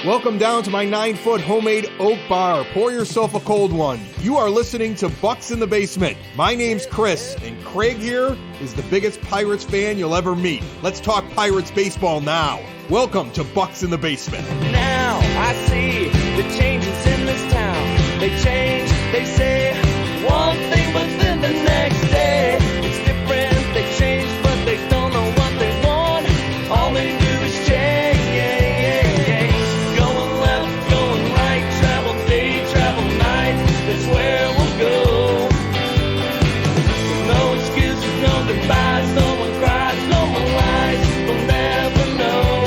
Welcome down to my 9-foot homemade oak bar. Pour yourself a cold one. You are listening to Bucs in the Basement. My name's Chris, and Craig here is the biggest Pirates fan you'll ever meet. Let's talk Pirates baseball now. Welcome to Bucs in the Basement. Now I see the changes in this town. They change, they say one thing, but then the next day it's different. They change, but they don't know what they want. All they do is change. Going left, going right, travel day, travel night. That's where we'll go. No excuses, no goodbyes, no one cries, no one lies. We'll never know.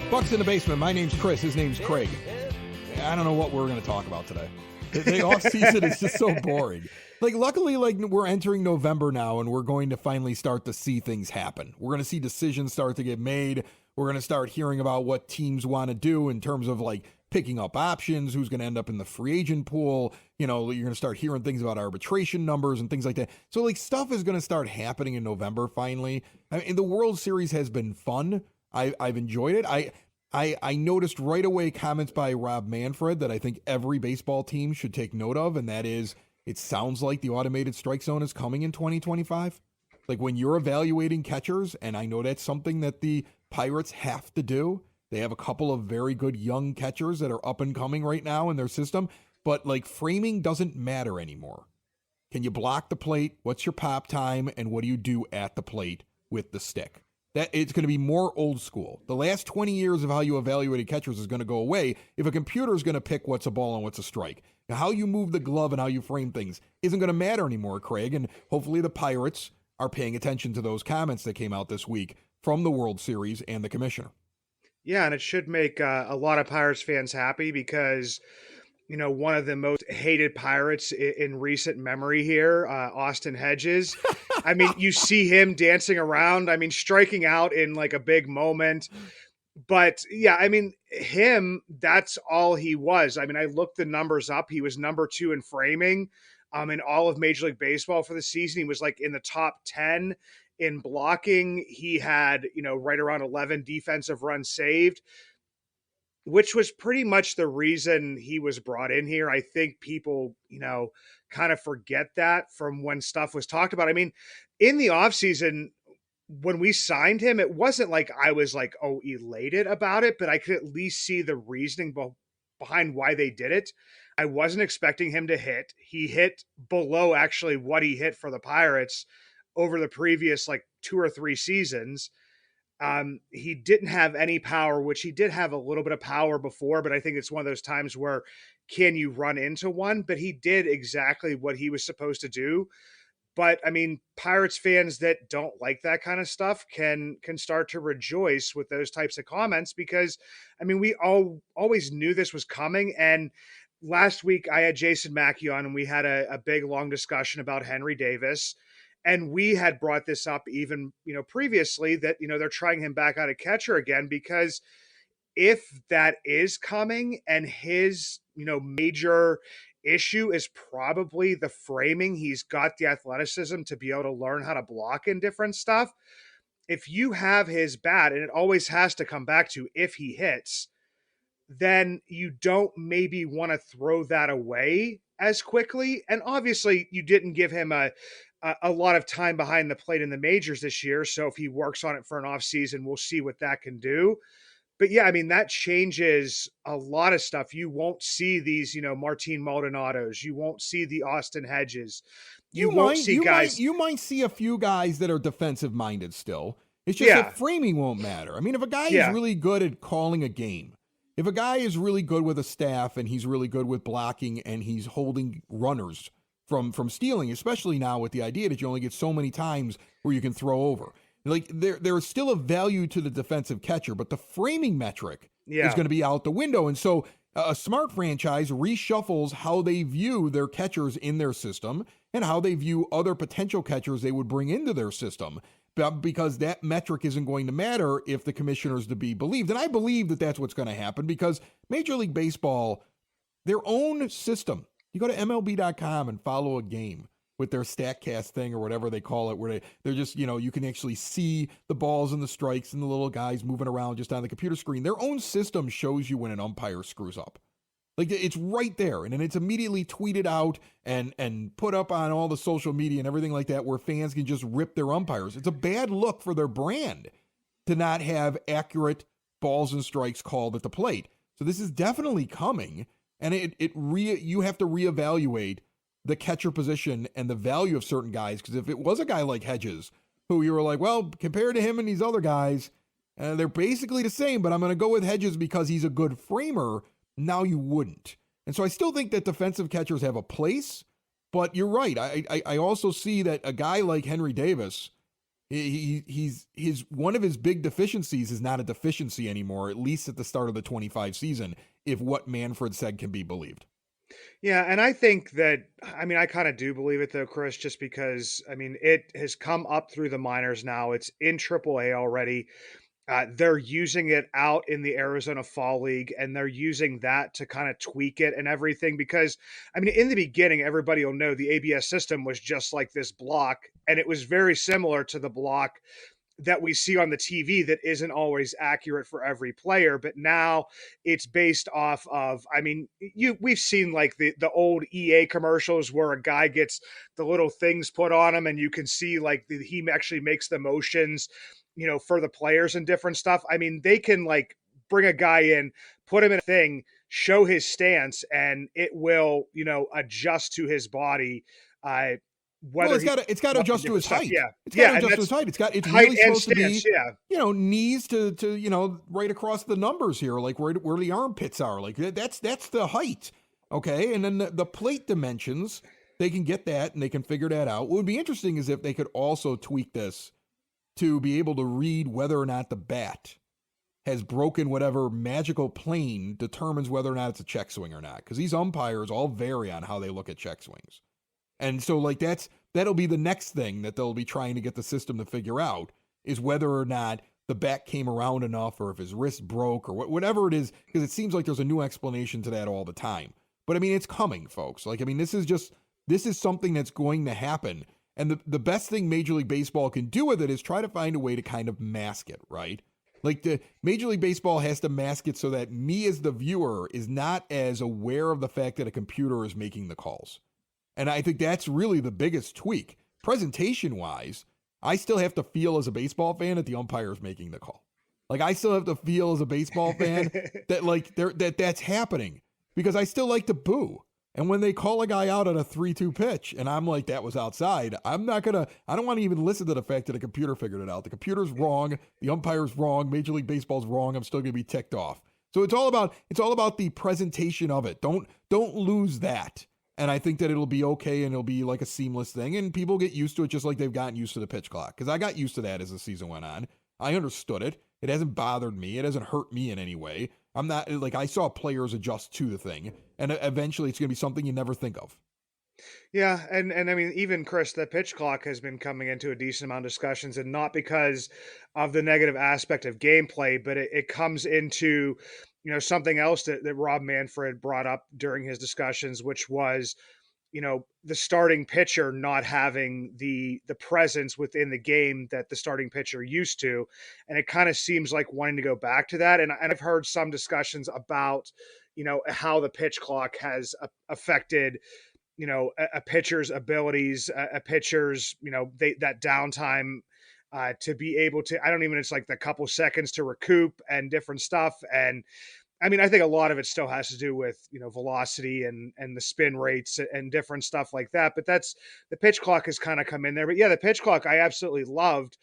Bucs in the Basement. My name's Chris. His name's Craig. I don't know what we're going to talk about today. The off season is just so boring. Luckily, we're entering November now, and we're going to finally start to see things happen. We're going to see decisions start to get made. We're going to start hearing about what teams want to do in terms of picking up options, who's going to end up in the free agent pool. You're going to start hearing things about arbitration numbers and things like that. So stuff is going to start happening in November finally. I mean, the World Series has been fun. I've enjoyed it. I noticed right away comments by Rob Manfred that I think every baseball team should take note of, and that is, it sounds like the automated strike zone is coming in 2025. When you're evaluating catchers, and I know that's something that the Pirates have to do. They have a couple of very good young catchers that are up and coming right now in their system, but framing doesn't matter anymore. Can you block the plate? What's your pop time? And what do you do at the plate with the stick? That it's going to be more old school. The last 20 years of how you evaluated catchers is going to go away if a computer is going to pick what's a ball and what's a strike. Now, how you move the glove and how you frame things isn't going to matter anymore, Craig, and hopefully the Pirates are paying attention to those comments that came out this week from the World Series and the commissioner. Yeah, and it should make a lot of Pirates fans happy because, one of the most hated Pirates in recent memory here, Austin Hedges. I mean, you see him dancing around. I mean, striking out in a big moment. But yeah, I mean, that's all he was. I mean, I looked the numbers up. He was number 2 in framing in all of Major League Baseball for the season. He was in the top 10 in blocking. He had, right around 11 defensive runs saved, which was pretty much the reason he was brought in here. I think people, kind of forget that from when stuff was talked about. I mean, in the offseason, when we signed him, it wasn't I was elated about it, but I could at least see the reasoning behind why they did it. I wasn't expecting him to hit. He hit below actually what he hit for the Pirates over the previous 2 or 3 seasons. He didn't have any power, which he did have a little bit of power before, but I think it's one of those times where can you run into one? But he did exactly what he was supposed to do. But I mean, Pirates fans that don't like that kind of stuff can start to rejoice with those types of comments because, I mean, we always knew this was coming. And last week I had Jason Mackey on and we had a big, long discussion about Henry Davis. And we had brought this up even, previously that, they're trying him back out of catcher again, because if that is coming and his, major issue is probably the framing, he's got the athleticism to be able to learn how to block and different stuff. If you have his bat, and it always has to come back to if he hits, then you don't maybe want to throw that away as quickly. And obviously you didn't give him a lot of time behind the plate in the majors this year. So if he works on it for an off season, we'll see what that can do. But yeah, I mean, that changes a lot of stuff. You won't see these, Martin Maldonados. You won't see the Austin Hedges. You might see a few guys that are defensive minded still. It's just that framing won't matter. I mean, if a guy is really good at calling a game, if a guy is really good with a staff and he's really good with blocking and he's holding runners from stealing, especially now with the idea that you only get so many times where you can throw over. There is still a value to the defensive catcher, but the framing metric is going to be out the window. And so A smart franchise reshuffles how they view their catchers in their system and how they view other potential catchers they would bring into their system, because that metric isn't going to matter if the commissioner's to be believed. And I believe that that's what's going to happen, because Major League Baseball, their own system, you go to MLB.com and follow a game with their StatCast thing or whatever they call it, where they're just, you can actually see the balls and the strikes and the little guys moving around just on the computer screen. Their own system shows you when an umpire screws up. Like, it's right there, and then it's immediately tweeted out and put up on all the social media and everything like that, where fans can just rip their umpires. It's a bad look for their brand to not have accurate balls and strikes called at the plate. So this is definitely coming, and you have to reevaluate the catcher position and the value of certain guys, because if it was a guy like Hedges, who you were like, well, compared to him and these other guys, they're basically the same, but I'm going to go with Hedges because he's a good framer. Now you wouldn't. And so I still think that defensive catchers have a place, but you're right. I also see that a guy like Henry Davis, he's one of his big deficiencies is not a deficiency anymore, at least at the start of the 25 season, if what Manfred said can be believed. Yeah, and I think that, I kind of do believe it though, Chris, just because, it has come up through the minors now. It's in AAA already. They're using it out in the Arizona Fall League, and they're using that to kind of tweak it and everything. Because, in the beginning, everybody will know the ABS system was just like this block, and it was very similar to the block that we see on the TV that isn't always accurate for every player. But now it's based off of, we've seen like the old EA commercials where a guy gets the little things put on him and you can see like he actually makes the motions, for the players and different stuff. They can like bring a guy in, put him in a thing, show his stance, and it will, adjust to his body. Well, it's got to adjust to his height. Yeah, it's got to adjust to his height. It's really supposed to be, knees to right across the numbers here, like where the armpits are. Like that's the height. Okay, and then the plate dimensions, they can get that and they can figure that out. What would be interesting is if they could also tweak this to be able to read whether or not the bat has broken whatever magical plane determines whether or not it's a check swing or not. Because these umpires all vary on how they look at check swings. And so like that'll be the next thing that they'll be trying to get the system to figure out, is whether or not the bat came around enough, or if his wrist broke, or whatever it is, because it seems like there's a new explanation to that all the time. But it's coming, folks. Like, this is something that's going to happen. And the best thing Major League Baseball can do with it is try to find a way to kind of mask it, right? Like the Major League Baseball has to mask it so that me as the viewer is not as aware of the fact that a computer is making the calls. And I think that's really the biggest tweak. Presentation-wise, I still have to feel as a baseball fan that the umpire is making the call. Like, I still have to feel as a baseball fan that that's happening, because I still like to boo. And when they call a guy out at a 3-2 pitch and I'm like, that was outside, I don't want to even listen to the fact that a computer figured it out. The computer's wrong. The umpire's wrong. Major League Baseball's wrong. I'm still going to be ticked off. So it's all about the presentation of it. Don't lose that. And I think that it'll be okay, and it'll be like a seamless thing, and people get used to it just like they've gotten used to the pitch clock. Because I got used to that as the season went on. I understood it. It hasn't bothered me. It hasn't hurt me in any way. I'm not like, I saw players adjust to the thing, and eventually it's going to be something you never think of. Yeah, and even Chris, the pitch clock has been coming into a decent amount of discussions, and not because of the negative aspect of gameplay, but it comes into something else that Rob Manfred brought up during his discussions, which was, the starting pitcher not having the presence within the game that the starting pitcher used to. And it kind of seems like wanting to go back to that. And I've heard some discussions about, how the pitch clock has affected, a pitcher's abilities, a pitcher's, that downtime to be able to, it's like the couple seconds to recoup and different stuff. And I think a lot of it still has to do with, velocity and the spin rates and different stuff like that. But that's, the pitch clock has kind of come in there. But yeah, the pitch clock I absolutely loved.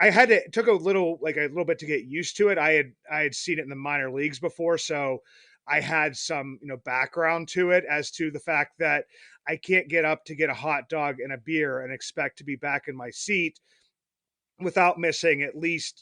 It took a little bit to get used to it. I had seen it in the minor leagues before, so I had some, background to it, as to the fact that I can't get up to get a hot dog and a beer and expect to be back in my seat without missing at least,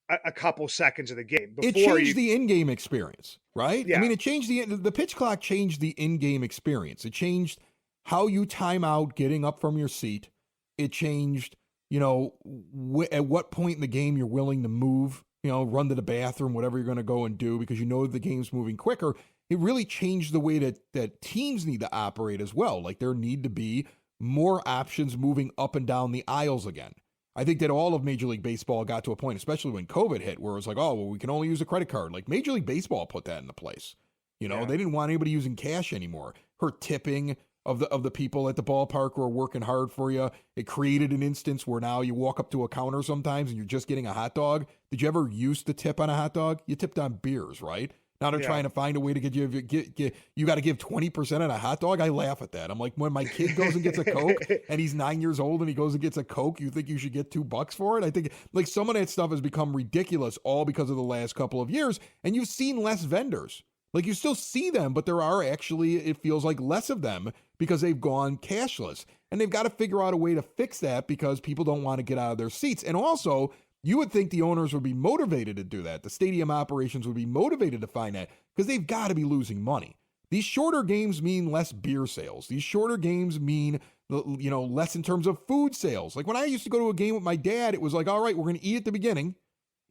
a couple seconds of the game It before changed the in-game experience, right? I Yeah. mean, it changed the pitch clock changed the in-game experience. It changed how you time out getting up from your seat. It changed, at what point in the game you're willing to move, run to the bathroom, whatever you're going to go and do because you know the game's moving quicker. It really changed the way that teams need to operate as well. Like there need to be more options moving up and down the aisles again. I think that all of Major League Baseball got to a point, especially when COVID hit, where it was like, oh, well, we can only use a credit card. Like Major League Baseball put that into place. They didn't want anybody using cash anymore. Her tipping of the people at the ballpark who are working hard for you. It created an instance where now you walk up to a counter sometimes and you're just getting a hot dog. Did you ever use to tip on a hot dog? You tipped on beers, right? Now they're trying to find a way to get you got to give 20% on a hot dog. I laugh at that. I'm like, when my kid goes and gets a Coke and he's 9 years old and he goes and gets a Coke, you think you should get $2 for it? I think like some of that stuff has become ridiculous all because of the last couple of years. And you've seen less vendors. Like you still see them, but there are actually, it feels like less of them because they've gone cashless. And they've got to figure out a way to fix that because people don't want to get out of their seats. And also, you would think the owners would be motivated to do that. The stadium operations would be motivated to find that because they've got to be losing money. These shorter games mean less beer sales. These shorter games mean, less in terms of food sales. Like when I used to go to a game with my dad, it was like, all right, we're going to eat at the beginning.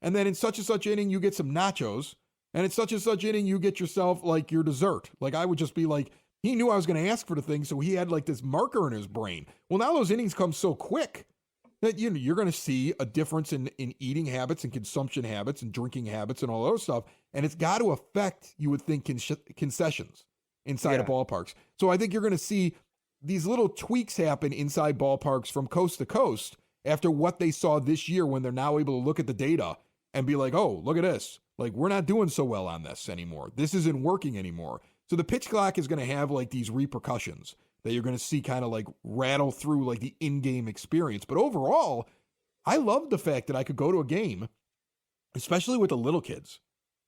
And then in such and such inning, you get some nachos. And in such and such inning, you get yourself like your dessert. Like I would just be like, he knew I was going to ask for the thing. So he had like this marker in his brain. Well, now those innings come so quick that you're going to see a difference in eating habits and consumption habits and drinking habits and all those stuff. And it's got to affect, you would think, concessions inside of ballparks. So I think you're going to see these little tweaks happen inside ballparks from coast to coast after what they saw this year when they're now able to look at the data and be like, oh, look at this. Like, we're not doing so well on this anymore. This isn't working anymore. So the pitch clock is going to have like these repercussions that you're going to see kind of like rattle through like the in-game experience. But overall, I love the fact that I could go to a game, especially with the little kids,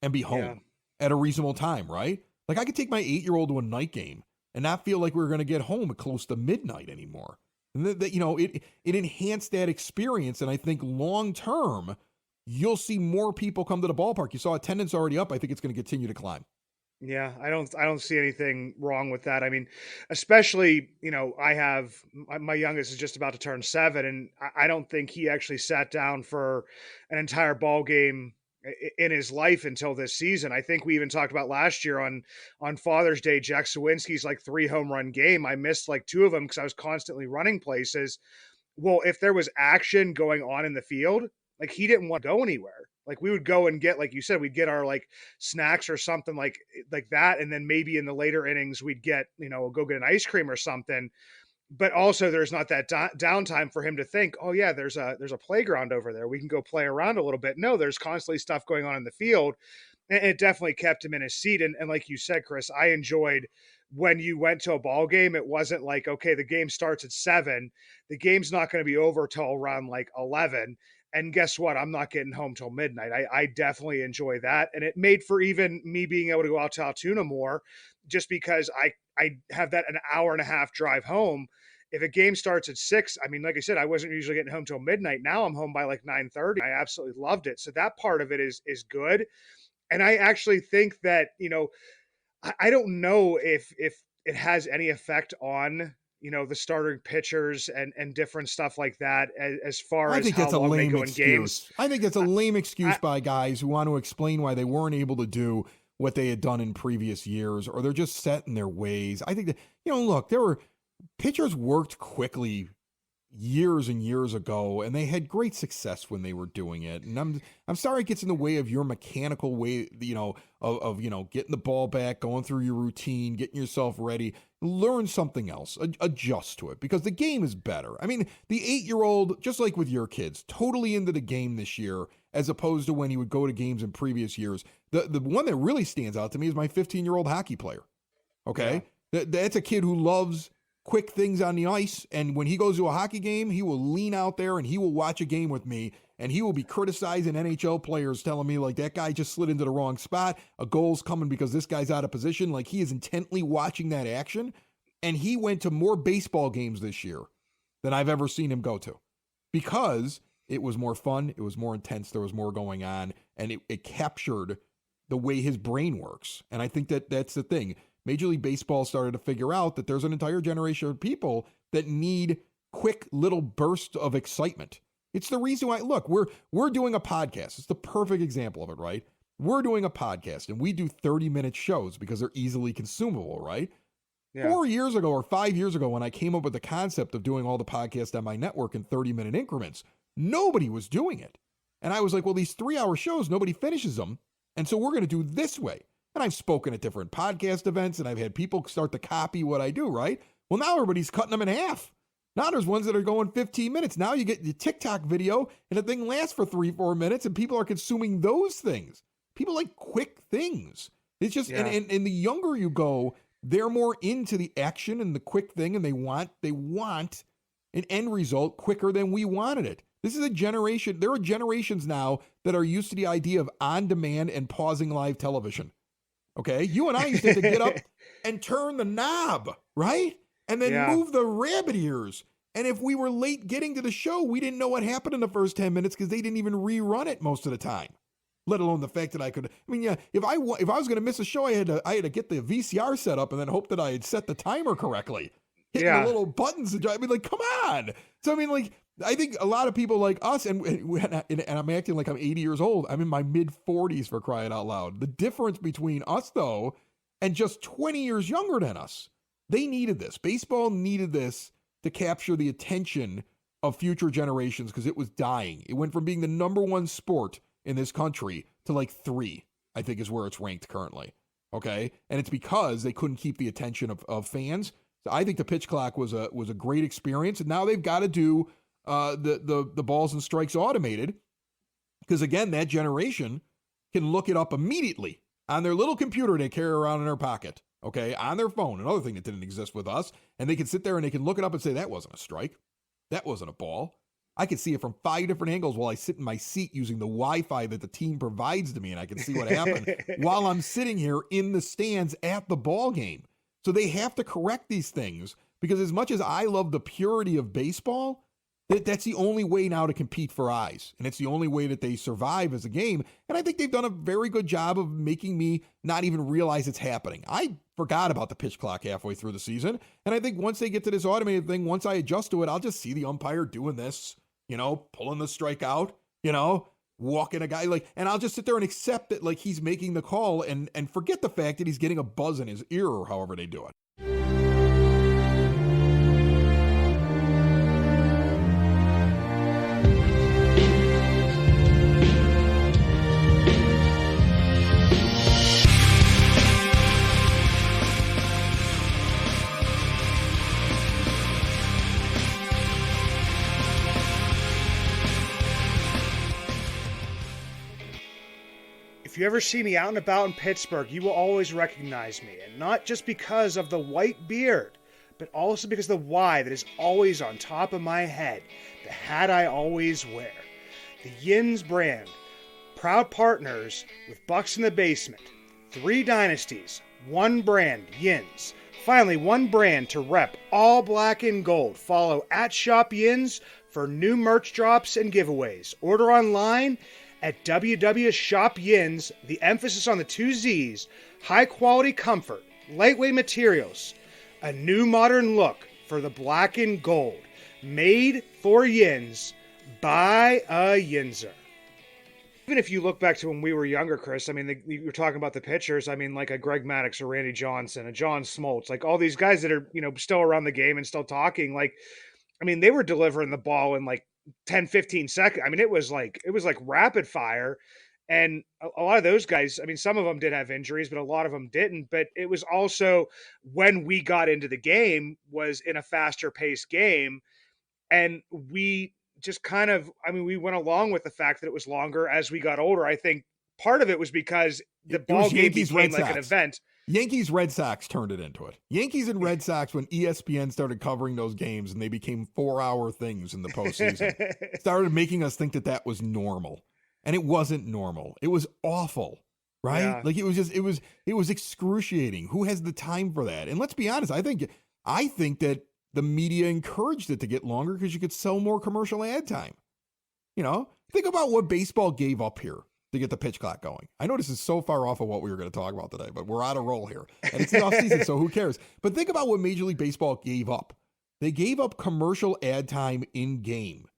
and be home at a reasonable time, right? Like I could take my 8-year-old to a night game and not feel like we were going to get home at close to midnight anymore. And it enhanced that experience. And I think long-term, you'll see more people come to the ballpark. You saw attendance already up. I think it's going to continue to climb. Yeah, I don't see anything wrong with that. I mean, especially, I have my youngest is just about to turn 7, and I don't think he actually sat down for an entire ball game in his life until this season. I think we even talked about last year on Father's Day, Jack Sawinski's like 3 home run game. I missed like 2 of them because I was constantly running places. Well, if there was action going on in the field, like he didn't want to go anywhere. Like we would go and get, like you said, we'd get our like snacks or something like that. And then maybe in the later innings, we'd get, go get an ice cream or something. But also there's not that downtime for him to think, oh yeah, there's a playground over there. We can go play around a little bit. No, there's constantly stuff going on in the field. And it definitely kept him in his seat. And like you said, Chris, I enjoyed when you went to a ball game. It wasn't like, okay, the game starts at 7. The game's not going to be over till around like 11. And guess what? I'm not getting home till midnight. I definitely enjoy that. And it made for even me being able to go out to Altoona more just because I have that an hour and a half drive home. If a game starts at 6, I mean, like I said, I wasn't usually getting home till midnight. Now I'm home by like 9:30. I absolutely loved it. So that part of it is good. And I actually think that, I don't know if it has any effect on the starting pitchers and different stuff like that as far as how long they go in games. I think that's a lame excuse by guys who want to explain why they weren't able to do what they had done in previous years, or they're just set in their ways. I think that, look, there were pitchers worked quickly years and years ago, and they had great success when they were doing it. And I'm sorry it gets in the way of your mechanical way, of getting the ball back, going through your routine, getting yourself ready. Learn something else, adjust to it, because the game is better. I mean, the 8-year-old, just like with your kids, totally into the game this year, as opposed to when he would go to games in previous years. The one that really stands out to me is my 15-year-old hockey player. Okay? Yeah. That's a kid who loves quick things on the ice, and when he goes to a hockey game, he will lean out there and he will watch a game with me, and he will be criticizing NHL players, telling me like, that guy just slid into the wrong spot, a goal's coming because this guy's out of position. Like, he is intently watching that action, and he went to more baseball games this year than I've ever seen him go to, because It was more fun. It was more intense. There was more going on, and it captured the way his brain works. And I think that that's the thing. Major League Baseball started to figure out that there's an entire generation of people that need quick little bursts of excitement. It's the reason why, look, we're doing a podcast. It's the perfect example of it, right? We're doing a podcast, and we do 30-minute shows because they're easily consumable, right? Yeah. 4 years ago or 5 years ago, when I came up with the concept of doing all the podcasts on my network in 30-minute increments, nobody was doing it. And I was like, well, these 3-hour shows, nobody finishes them. And so we're going to do this way. And I've spoken at different podcast events, and I've had people start to copy what I do, right? Well, now everybody's cutting them in half. Now there's ones that are going 15 minutes. Now you get the TikTok video, and the thing lasts for 3-4 minutes, and people are consuming those things. People like quick things. It's just, Yeah. and the younger you go, they're more into the action and the quick thing, and they want an end result quicker than we wanted it. This is a generation. There are generations now that are used to the idea of on-demand and pausing live television. Okay? You and I used to have to get up and turn the knob, right? And then move the rabbit ears. And if we were late getting to the show, we didn't know what happened in the first 10 minutes because they didn't even rerun it most of the time. Let alone the fact that I could, I mean, yeah, if I was going to miss a show, I had to get the VCR set up and then hope that I had set the timer correctly. Hitting the little buttons to drive. I mean, like, come on. So, I mean, like, I think a lot of people like us, and I'm acting like I'm 80 years old. I'm in my mid-40s, for crying out loud. The difference between us, though, and just 20 years younger than us, they needed this. Baseball needed this to capture the attention of future generations because it was dying. It went from being the number one sport in this country to like 3, I think is where it's ranked currently. Okay. And it's because they couldn't keep the attention of fans. So I think the pitch clock was a great experience. And now they've got to do the balls and strikes automated. Because again, that generation can look it up immediately on their little computer they carry around in their pocket. Okay. On their phone, another thing that didn't exist with us. And they can sit there and they can look it up and say, that wasn't a strike. That wasn't a ball. I can see it from 5 different angles while I sit in my seat using the Wi-Fi that the team provides to me, and I can see what happened while I'm sitting here in the stands at the ball game. So they have to correct these things because as much as I love the purity of baseball, that's the only way now to compete for eyes, and it's the only way that they survive as a game. And I think they've done a very good job of making me not even realize it's happening. I forgot about the pitch clock halfway through the season, and I think once they get to this automated thing, once I adjust to it, I'll just see the umpire doing this. Pulling the strike out, walking a guy and I'll just sit there and accept that he's making the call and forget the fact that he's getting a buzz in his ear or however they do it. If you ever see me out and about in Pittsburgh, you will always recognize me, and not just because of the white beard, but also because the Y that is always on top of my head, the hat I always wear. The Yins brand, proud partners with Bucs in the Basement. 3 dynasties, 1 brand, Yins. Finally, 1 brand to rep all black and gold. Follow @ShopYins for new merch drops and giveaways. Order online at www.shopyins, the emphasis on the 2 Z's, high quality comfort, lightweight materials, a new modern look for the black and gold, made for Yins, by a Yinzer. Even if you look back to when we were younger, Chris, I mean, you were talking about the pitchers, I mean, like a Greg Maddux or Randy Johnson, a John Smoltz, like all these guys that are, still around the game and still talking, I mean, they were delivering the ball in 10, 15 seconds. I mean, it was like rapid fire. And a lot of those guys, I mean, some of them did have injuries, but a lot of them didn't. But it was also when we got into the game was in a faster paced game. And we just we went along with the fact that it was longer as we got older. I think part of it was because the ball game became like an event. Yankees Red Sox turned it into it. Yankees and Red Sox, when ESPN started covering those games and they became 4-hour things in the postseason, started making us think that was normal. And it wasn't normal. It was awful, right? Yeah. It was excruciating. Who has the time for that? And let's be honest, I think that the media encouraged it to get longer because you could sell more commercial ad time. Think about what baseball gave up here to get the pitch clock going. I know this is so far off of what we were going to talk about today, but we're on a roll here. And it's the offseason, so who cares? But think about what Major League Baseball gave up. They gave up commercial ad time in game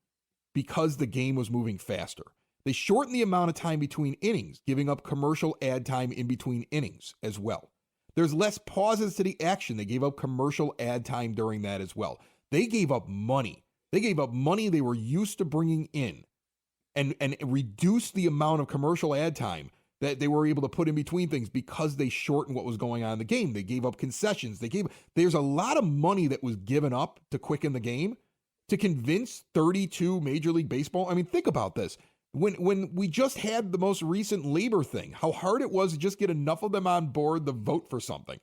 because the game was moving faster. They shortened the amount of time between innings, giving up commercial ad time in between innings as well. There's less pauses to the action. They gave up commercial ad time during that as well. They gave up money. They gave up money they were used to bringing in and reduced the amount of commercial ad time that they were able to put in between things because they shortened what was going on in the game. They gave up concessions. There's a lot of money that was given up to quicken the game to convince 32 Major League Baseball. I mean, think about this. When we just had the most recent labor thing, how hard it was to just get enough of them on board to vote for something.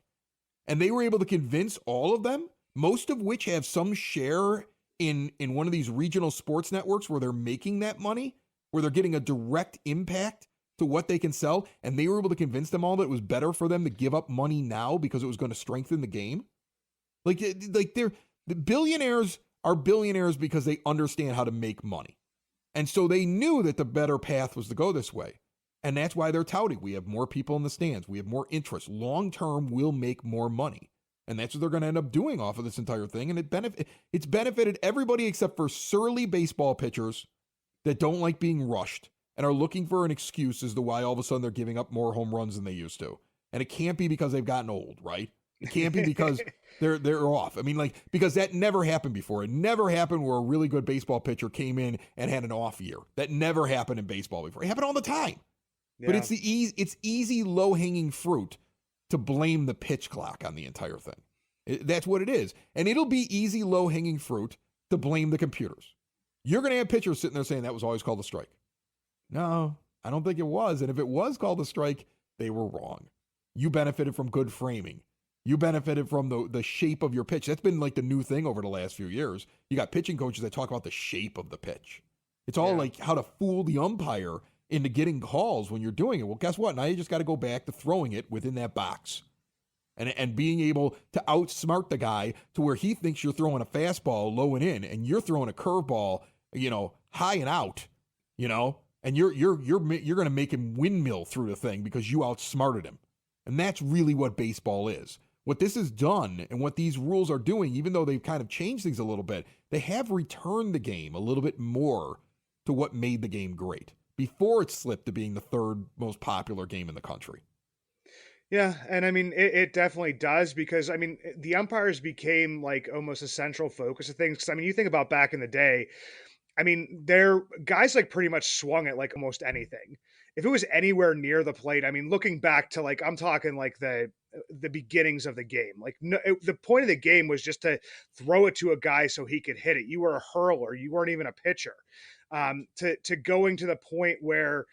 And they were able to convince all of them, most of which have some share in one of these regional sports networks where they're making that money, where they're getting a direct impact to what they can sell. And they were able to convince them all that it was better for them to give up money now because it was going to strengthen the game. The billionaires are billionaires because they understand how to make money. And so they knew that the better path was to go this way. And that's why they're touting. We have more people in the stands. We have more interest. Long term, we'll make more money. And that's what they're going to end up doing off of this entire thing. And it's benefited everybody except for surly baseball pitchers that don't like being rushed and are looking for an excuse as to why all of a sudden they're giving up more home runs than they used to. And it can't be because they've gotten old, right? It can't be because they're off. I mean, because that never happened before. It never happened where a really good baseball pitcher came in and had an off year. That never happened in baseball before. It happened all the time. Yeah. But it's easy, low-hanging fruit to blame the pitch clock on the entire thing. That's what it is. And it'll be easy, low-hanging fruit to blame the computers. You're going to have pitchers sitting there saying that was always called a strike. No, I don't think it was. And if it was called a strike, they were wrong. You benefited from good framing. You benefited from the shape of your pitch. That's been like the new thing over the last few years. You got pitching coaches that talk about the shape of the pitch. It's all like how to fool the umpire into getting calls when you're doing it. Well, guess what? Now you just got to go back to throwing it within that box and being able to outsmart the guy to where he thinks you're throwing a fastball low and in, and you're throwing a curveball, high and out, and you're going to make him windmill through the thing because you outsmarted him. And that's really what baseball is. What this has done and what these rules are doing, even though they've kind of changed things a little bit, they have returned the game a little bit more to what made the game great before it slipped to being the third most popular game in the country. Yeah, and I mean, it definitely does because, I mean, the umpires became like almost a central focus of things. Because, I mean, you think about back in the day, I mean, guys like pretty much swung at like almost anything. If it was anywhere near the plate, I mean, looking back to like, I'm talking like the beginnings of the game, like the point of the game was just to throw it to a guy so he could hit it. You were a hurler. You weren't even a pitcher. To going to the point where,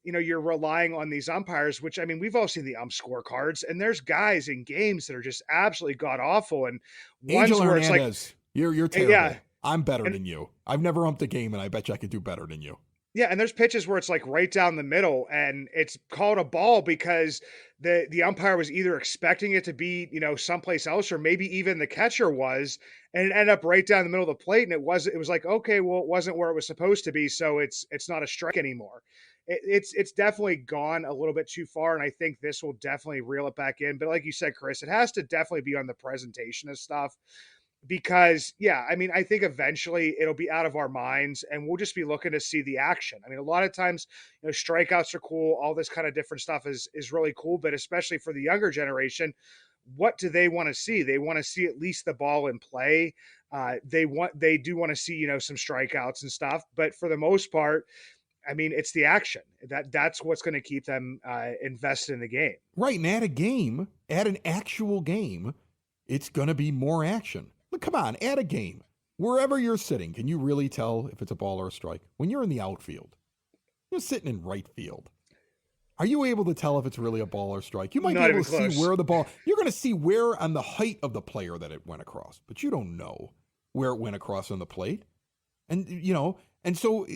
you're relying on these umpires, which, I mean, we've all seen the scorecards, and there's guys in games that are just absolutely god awful. And ones Angel where Hernandez, it's like, you're terrible. Yeah, I'm better than you. I've never umped a game, and I bet you I could do better than you. Yeah, and there's pitches where it's like right down the middle and it's called a ball because the umpire was either expecting it to be, someplace else, or maybe even the catcher was, and it ended up right down the middle of the plate, and it was like, okay, well, it wasn't where it was supposed to be, so it's not a strike anymore. It's definitely gone a little bit too far, and I think this will definitely reel it back in. But like you said, Chris, it has to definitely be on the presentation of stuff. Because, yeah, I mean, I think eventually it'll be out of our minds and we'll just be looking to see the action. I mean, a lot of times, strikeouts are cool. All this kind of different stuff is really cool. But especially for the younger generation, what do they want to see? They want to see at least the ball in play. They do want to see, some strikeouts and stuff. But for the most part, I mean, it's the action. That's what's going to keep them invested in the game. Right. And at an actual game, it's going to be more action. But come on, at a game, wherever you're sitting, can you really tell if it's a ball or a strike? When you're in the outfield, you're sitting in right field. Are you able to tell if it's really a ball or strike? You might Not be able to close. see where the ball, you're going to see where on the height of the player that it went across, but you don't know where it went across on the plate. And, and so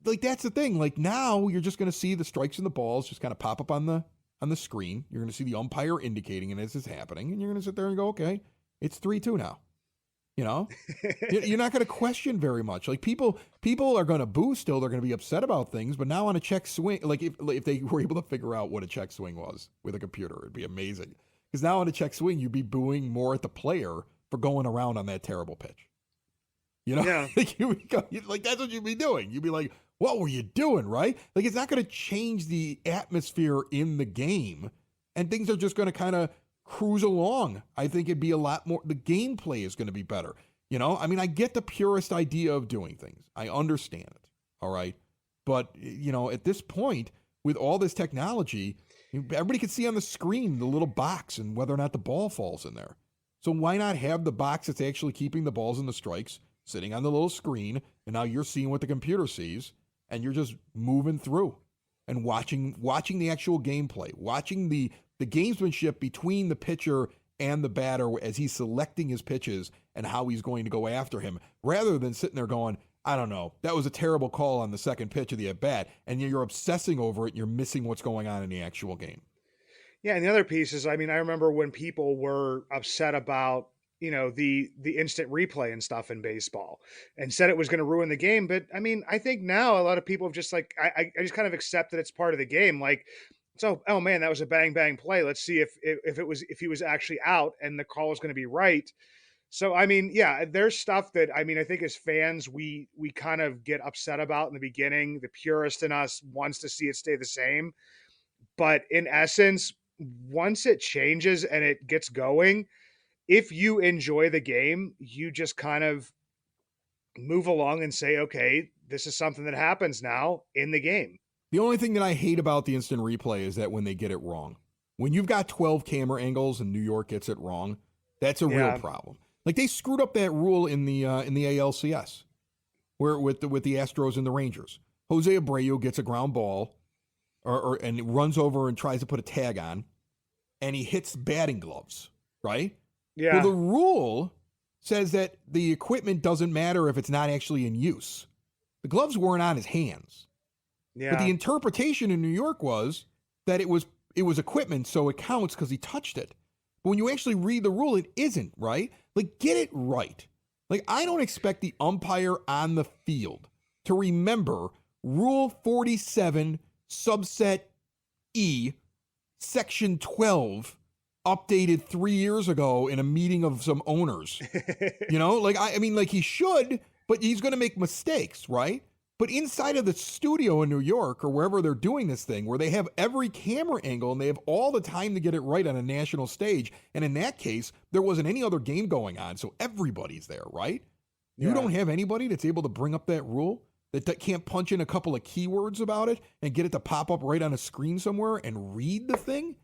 like, that's the thing. Like now you're just going to see the strikes and the balls just kind of pop up on the screen. You're going to see the umpire indicating it as it's happening, and you're going to sit there and go, okay, it's 3-2 now. You know, you're not going to question very much. Like people are going to boo still. They're going to be upset about things. But now on a check swing, like if they were able to figure out what a check swing was with a computer, it'd be amazing. Because now on a check swing, you'd be booing more at the player for going around on that terrible pitch. You know, Yeah. like that's what you'd be doing. You'd be like, what were you doing, right? Like it's not going to change the atmosphere in the game, and things are just going to kind of cruise along. I think it'd be a lot more, the gameplay is going to be better. You know, I mean, I get the purest idea of doing things. I understand it. All right. But, you know, at this point, with all this technology, everybody can see on the screen the little box and whether or not the ball falls in there. So why not have the box that's actually keeping the balls and the strikes sitting on the little screen, and now you're seeing what the computer sees, and you're just moving through and watching the actual gameplay, watching the gamesmanship between the pitcher and the batter as he's selecting his pitches and how he's going to go after him, rather than sitting there going, I don't know, that was a terrible call on the second pitch of the at-bat, and you're obsessing over it and you're missing what's going on in the actual game. Yeah, and the other piece is, I mean, I remember when people were upset about, you know, the instant replay and stuff in baseball and said it was going to ruin the game. But I mean, I think now a lot of people have just like, I just kind of accept that it's part of the game. Like, so, oh man, that was a bang bang play. Let's see if he was actually out and the call was going to be right. So I mean, yeah, there's stuff that I mean, I think as fans we kind of get upset about in the beginning. The purist in us wants to see it stay the same, but in essence, once it changes and it gets going, if you enjoy the game, you just kind of move along and say, okay, this is something that happens now in the game. The only thing that I hate about the instant replay is that when they get it wrong, when you've got 12 camera angles and New York gets it wrong, that's a real problem. Like they screwed up that rule in the ALCS, where with the Astros and the Rangers, Jose Abreu gets a ground ball, and runs over and tries to put a tag on, and he hits batting gloves, right? Yeah. Well, the rule says that the equipment doesn't matter if it's not actually in use. The gloves weren't on his hands. Yeah. But the interpretation in New York was that it was equipment, so it counts because he touched it. But when you actually read the rule, it isn't, right? Like, get it right. Like, I don't expect the umpire on the field to remember Rule 47, subset E, Section 12, updated 3 years ago in a meeting of some owners. You know, like, I mean, like he should, but he's going to make mistakes, right? But inside of the studio in New York or wherever they're doing this thing, where they have every camera angle and they have all the time to get it right on a national stage. And in that case, there wasn't any other game going on. So everybody's there, right? Yeah. You don't have anybody that's able to bring up that rule, that can't punch in a couple of keywords about it and get it to pop up right on a screen somewhere and read the thing.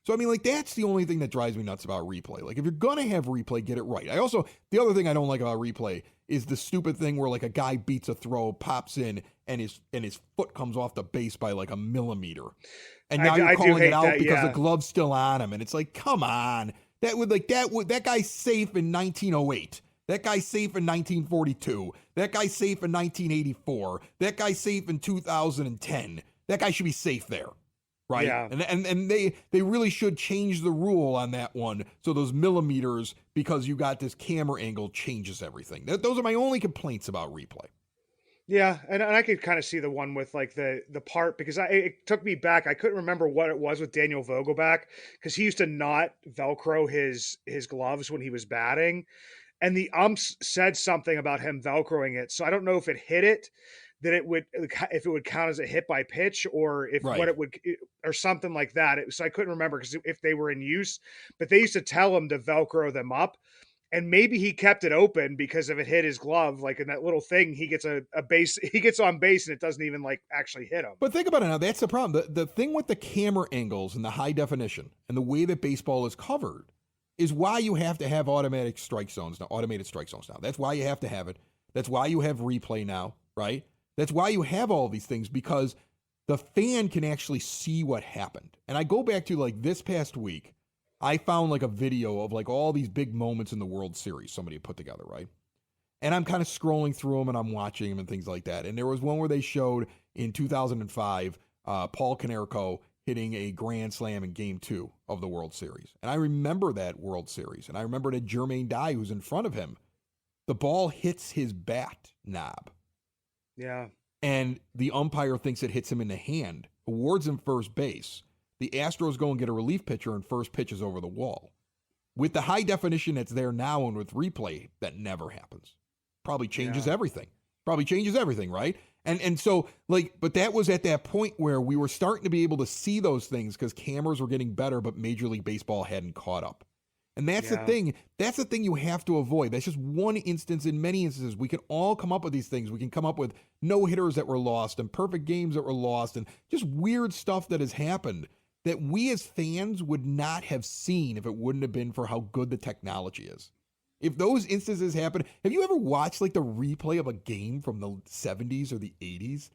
So, I mean, like, that's the only thing that drives me nuts about replay. Like, if you're going to have replay, get it right. The other thing I don't like about replay is the stupid thing where, like, a guy beats a throw, pops in, and his foot comes off the base by, like, a millimeter. And now you're calling it out because the glove's still on him. And it's like, come on. That guy's safe in 1908. That guy's safe in 1942. That guy's safe in 1984. That guy's safe in 2010. That guy should be safe there. Right. Yeah. And they really should change the rule on that one. So those millimeters, because you got this camera angle, changes everything. Those are my only complaints about replay. Yeah. And I could kind of see the one with like the part, because it took me back. I couldn't remember what it was with Daniel Vogelback, because he used to not Velcro his gloves when he was batting. And the umps said something about him Velcroing it. So I don't know if it hit it, that if it would count as a hit by pitch, or if what it would, or something like that. So I couldn't remember because if they were in use, but they used to tell him to Velcro them up, and maybe he kept it open because if it hit his glove, like in that little thing, he gets a base, he gets on base and it doesn't even like actually hit him. But think about it now. That's the problem. The thing with the camera angles and the high definition and the way that baseball is covered is why you have to have automated strike zones now. That's why you have to have it. That's why you have replay now, right? That's why you have all these things, because the fan can actually see what happened. And I go back to like this past week, I found like a video of like all these big moments in the World Series somebody had put together, right? And I'm kind of scrolling through them and I'm watching them and things like that. And there was one where they showed in 2005, Paul Konerko hitting a grand slam in Game 2 of the World Series. And I remember that World Series. And I remember that Jermaine Dye, who's in front of him, the ball hits his bat knob. Yeah. And the umpire thinks it hits him in the hand, awards him first base. The Astros go and get a relief pitcher, and first pitch is over the wall. With the high definition that's there now and with replay, that never happens. Probably changes everything. Probably changes everything, right? And so, like, but that was at that point where we were starting to be able to see those things because cameras were getting better, but Major League Baseball hadn't caught up. And that's the thing. That's the thing you have to avoid. That's just one instance in many instances. We can all come up with these things. We can come up with no-hitters that were lost and perfect games that were lost and just weird stuff that has happened that we as fans would not have seen if it wouldn't have been for how good the technology is. If those instances happen, have you ever watched like the replay of a game from the 70s or the 80s?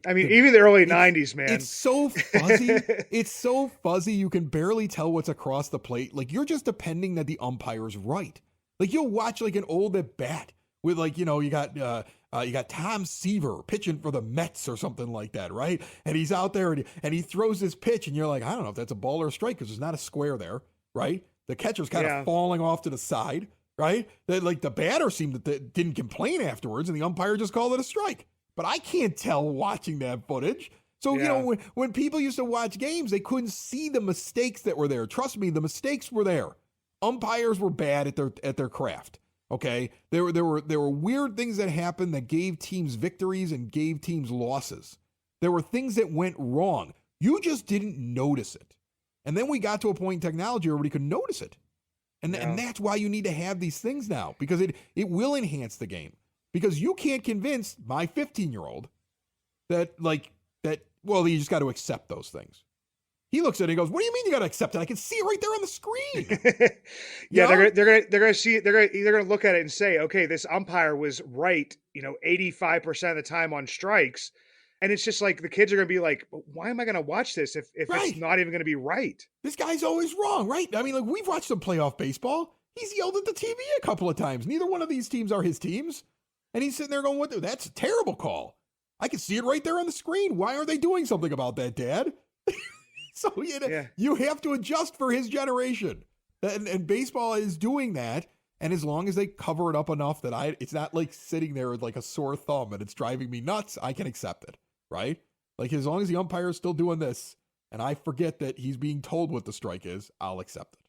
Even the early 90s, man. It's so fuzzy. It's so fuzzy. You can barely tell what's across the plate. Like, you're just depending that the umpire's right. Like, you'll watch like an old at bat with like, you got Tom Seaver pitching for the Mets or something like that, right? And he's out there and he throws this pitch and you're like, I don't know if that's a ball or a strike because there's not a square there, right? The catcher's kind of falling off to the side, right? That like the batter didn't complain afterwards and the umpire just called it a strike. But I can't tell watching that footage. So, when people used to watch games, they couldn't see the mistakes that were there. Trust me, the mistakes were there. Umpires were bad at their craft. Okay? There were weird things that happened that gave teams victories and gave teams losses. There were things that went wrong. You just didn't notice it. And then we got to a point in technology where everybody could notice it. And that's why you need to have these things now, because it will enhance the game. Because you can't convince my 15-year-old that you just got to accept those things. He looks at it and goes, what do you mean you got to accept it? I can see it right there on the screen. They're going to see it. They're going to look at it and say, okay, this umpire was right, 85% of the time on strikes. And it's just like the kids are going to be like, why am I going to watch this if it's not even going to be right? This guy's always wrong, right? I mean, like, we've watched some playoff baseball. He's yelled at the TV a couple of times. Neither one of these teams are his teams. And he's sitting there going, "What? That's a terrible call. I can see it right there on the screen. Why aren't they doing something about that, Dad?" So you have to adjust for his generation. And baseball is doing that. And as long as they cover it up enough that it's not like sitting there with like a sore thumb and it's driving me nuts, I can accept it, right? Like, as long as the umpire is still doing this and I forget that he's being told what the strike is, I'll accept it.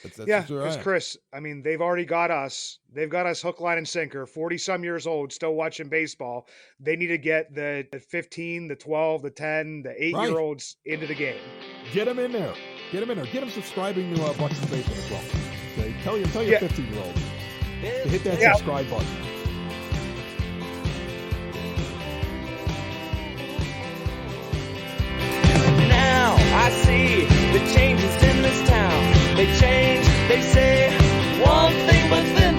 That's because Chris, I mean, they've already got us. They've got us hook, line, and sinker. 40-some years old, still watching baseball. They need to get the 15, the 12, the 10, the 8-year-olds into the game. Get them in there. Get them subscribing to Bucs in Baseball as well. Okay? Tell your 15-year-olds to hit that subscribe button. Now I see the changes in this town. They change, they say one thing, but then